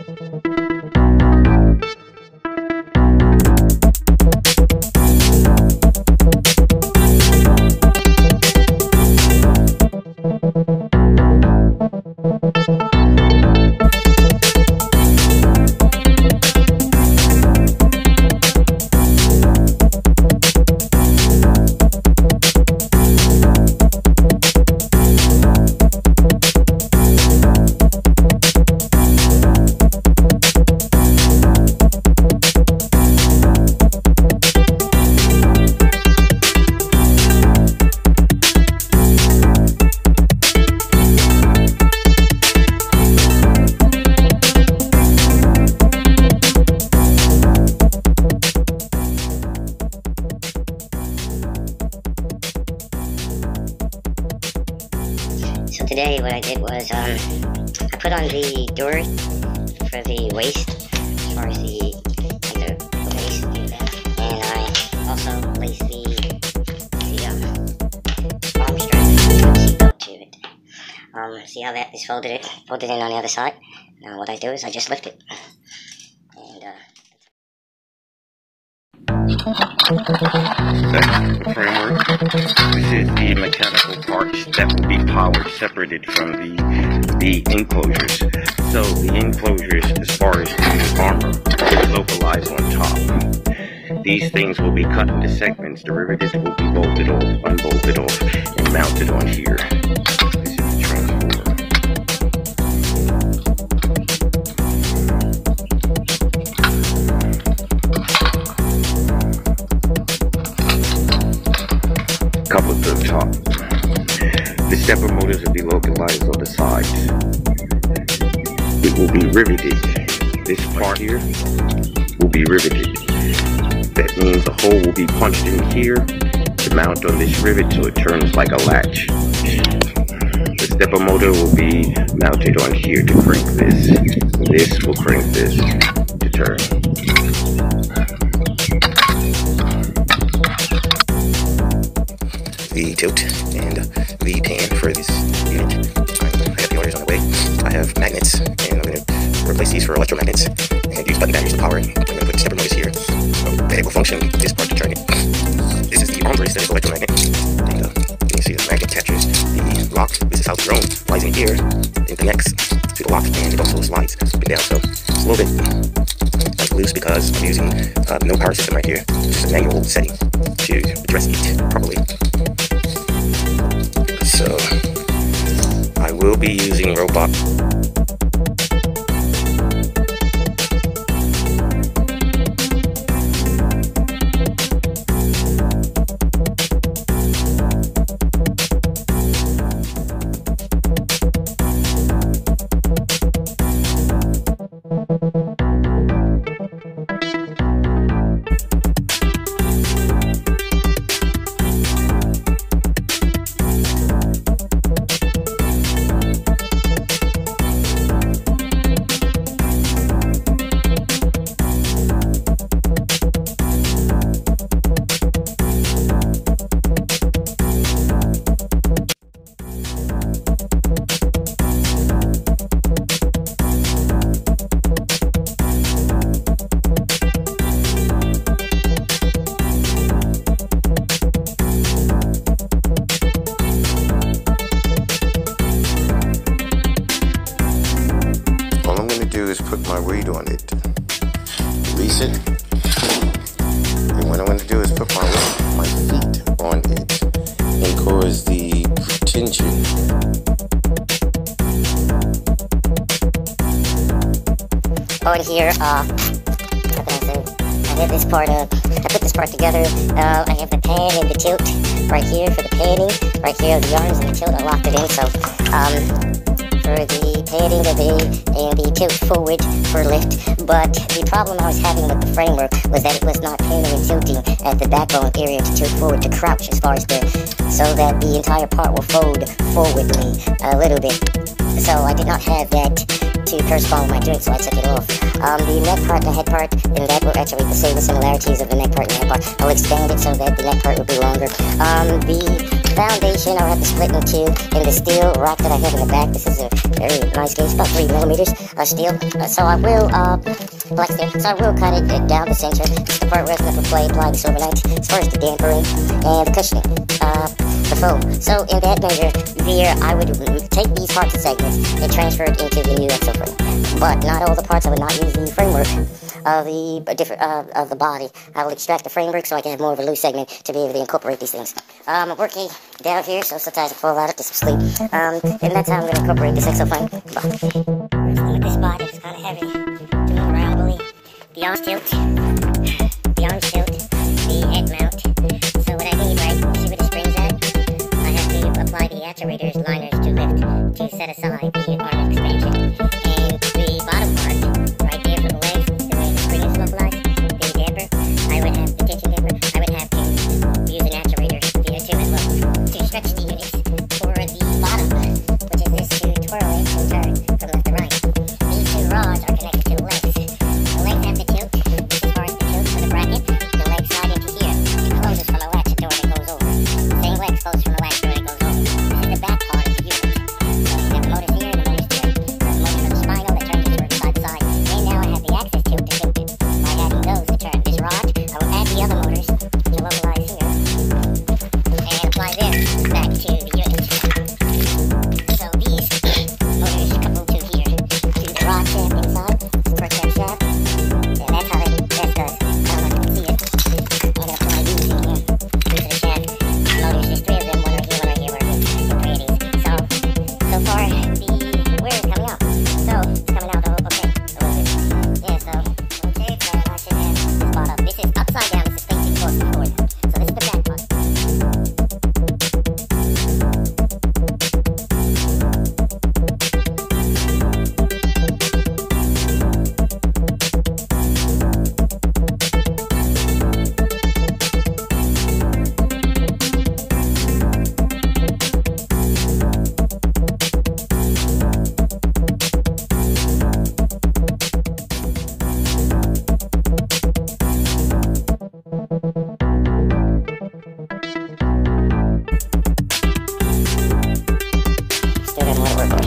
So today what I did was I put on the door for the waist, as far as the waist, and I also placed the arm strap seatbelt to it. See how that is folded in on the other side? Now what I do is I just lift it, and that's the framework. This is the mechanical parts that will be powered separated from the enclosures. So the enclosures, as far as the armor, is localized on top. These things will be cut into segments. The rivets will be bolted off, unbolted off, and mounted on here. This is the transformer. Coupled to the top. The stepper motors will be localized on the sides. It will be riveted. This part here will be riveted. That means the hole will be punched in here to mount on this rivet so it turns like a latch. The stepper motor will be mounted on here to crank this. This will crank this to turn. The tilt and the pan for this unit. I have the orders on the way. I have magnets, and I'm going to replace these for electromagnets and use button batteries to power it. I'm going to put stepper motors here, so it will function this part to turn it. This is the arm brace that is electromagnet, and you can see the magnet catches the lock. This is how the drone flies in here and connects to the lock, and it also slides up and down. So it's a little bit loose because I'm using no power system right here, just a manual setting to address it properly. So I will be using robot. Is put my weight on it, release it, and what I'm going to do is put my feet on it and cause the tension. on here, how can I say? I have this part I put this part together. I have the pan and the tilt right here for the panning. Right here, the arms and the tilt, I locked it in. So, for the panning of the tilt forward for lift. But the problem I was having with the framework was that it was not panning and tilting at the backbone area to tilt forward, to crouch as far as so that the entire part will fold forwardly a little bit. so I did not have that to correspond with my joint, so I took it off. The neck part and the head part, and that will actually say the similarities of the neck part and the head part. I'll expand it so that the neck part will be longer. The foundation I'll have to split in two, and the steel rack that I have in the back, this is a very nice gauge, about 3 millimeters of steel. So I will, black steel, so I will cut it down the center. This is the part where I'm going to apply the silverite, as far as the dampering and the cushioning, the foam. So in that measure, there I would take these parts and segments and transfer it into the new exo frame. But not all the parts, I would not use the framework of the body. I will extract the framework so I can have more of a loose segment to be able to incorporate these things. I'm working down here, so sometimes I fall out of this sleep. And that's how I'm going to incorporate this exo frame. With this body, it's kind of heavy to move around, bully. The arms tilt, the head mount. So what I need, right, see where the spring's at? I have to apply the actuators, liners to lift, to set aside the arm expansion. And the bottom part, right there for the legs, the way the spring is localized, the damper, I would have the tension damper, I would have to use an actuator there too as well, to stretch the units for the bottom, which is this to twirl it and turn from left to right. These two rods are connected to the legs. The legs have to tilt, this is far as the tilt for the bracket, the legs slide into here. It closes from a latch door that goes over. The same legs close from a latch door that goes over. This is the back part of the unit. So you have the motors here and the motors there. There's the motor for the spinal that turns this side to side. And now I have the axis tilt to tilt it. By adding those to turn this rod, I will add the other motors to localize here. And apply them back to the unit. So these motors couple to here, to the rod shaft inside, support that shaft. And that's how that does. I don't know if you can see it. I'm going to apply these in here, to the shaft. Motors, there's 3 of them, one right here, one right here, one right here. And 3 of these. So far, the wear is coming out. So, it's coming out okay, a little bit. Yeah, so, okay, so I should have this part up. This is upside down, this is facing towards the forward. So this is the back part. Still got more to work on. I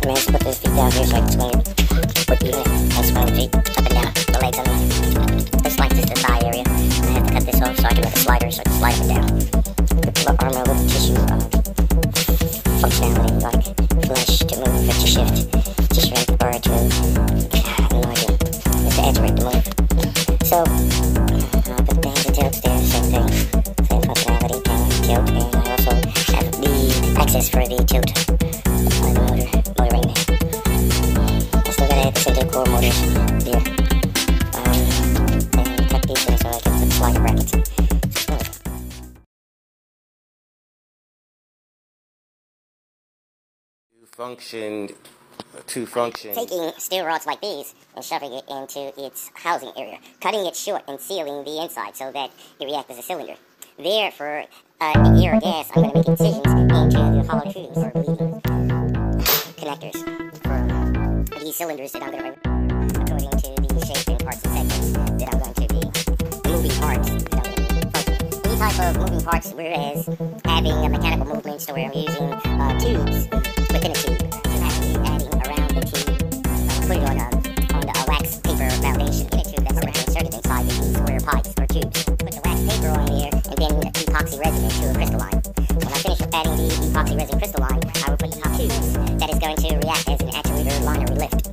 mean, I have to put those feet down here so I can swing it. Put the unit and swing the feet up and down. The legs on this like this the thigh area. I have to cut this off so I can make a slider so I can slide it down. The arm with tissue functionality, like flesh to move, to shift, to shrink, or to I have no idea. It's to activate the move. So put the hands and tilts there, same thing. Same functionality, tilt, and I also have the access for the tilt. Apply the motor ring there. I still gotta add the center core motors there. And tuck these in so I can put the slider brackets. To function. Taking steel rods like these and shoving it into its housing area, cutting it short and sealing the inside so that it reacts as a cylinder. There, for air or gas, I'm going to make incisions into the hollow tubes or bleeding connectors for these cylinders that I'm going to, according to the shape and parts and segments that I'm going to be, the moving parts that I'm going to be functioning. Any type of moving parts, whereas having a mechanical movements to where I'm using tubes within a tube. Adding around the tube, put it on a wax paper foundation in a tube that's inserted inside the square pipes or tubes. Put the wax paper on there and then epoxy resin to a crystalline. When I finish adding the epoxy resin crystalline, I will put the top tubes that is going to react as an actuator liner lift.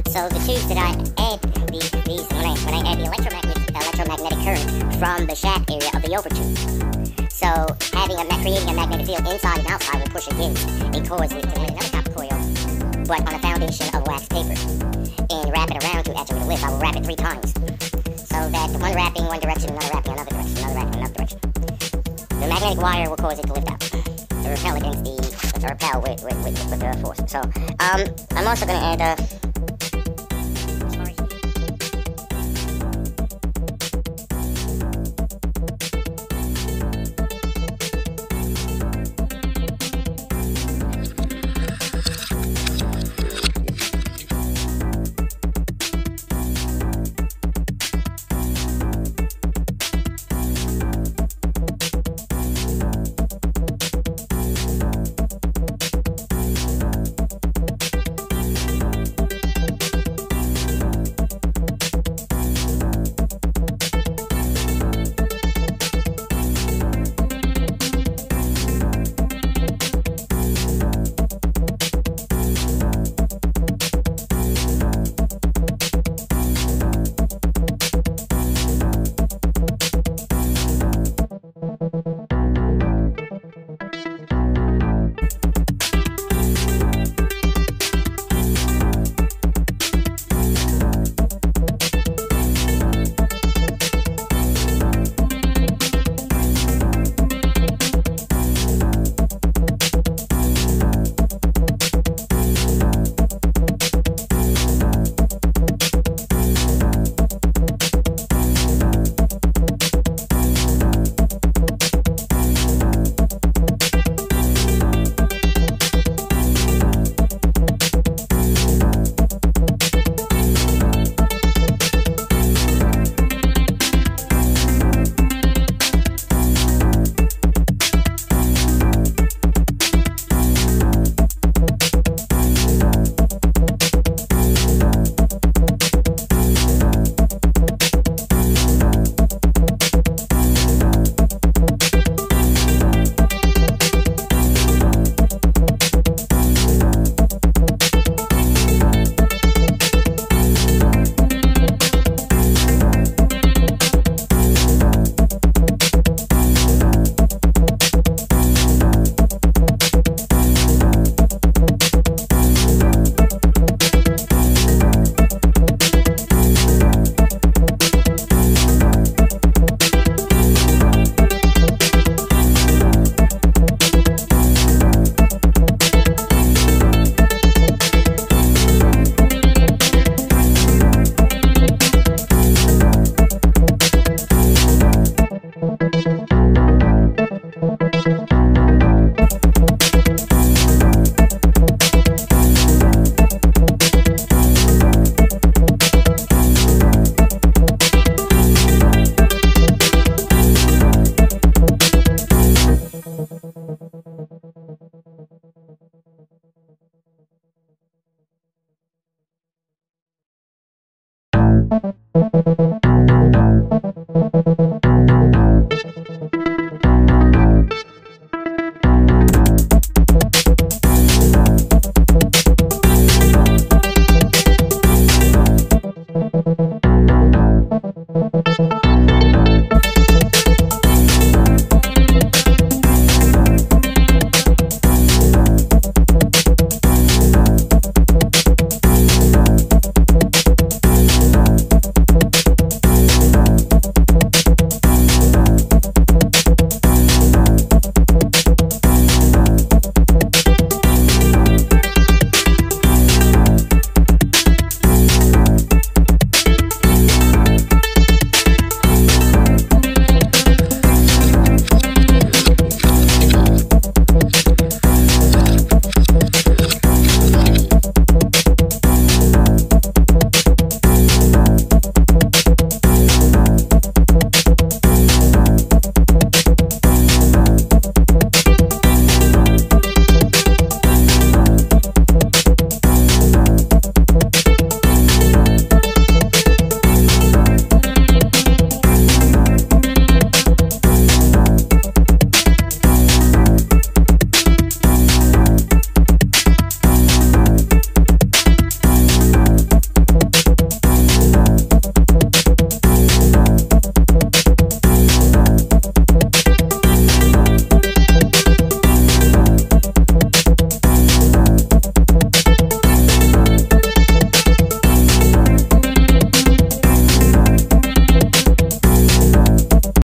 So the tubes that I add these when I add the electromagnetic current from the shaft area of the overtube. So creating a magnetic field inside and outside will push against a coils with another type of coil, but on a foundation of wax paper, and wrap it around to actuate a lift. I will wrap it 3 times, so that the one wrapping one direction, another wrapping another direction, another wrapping another direction. The magnetic wire will cause it to lift out, to repel against to repel with the force. So I'm also going to add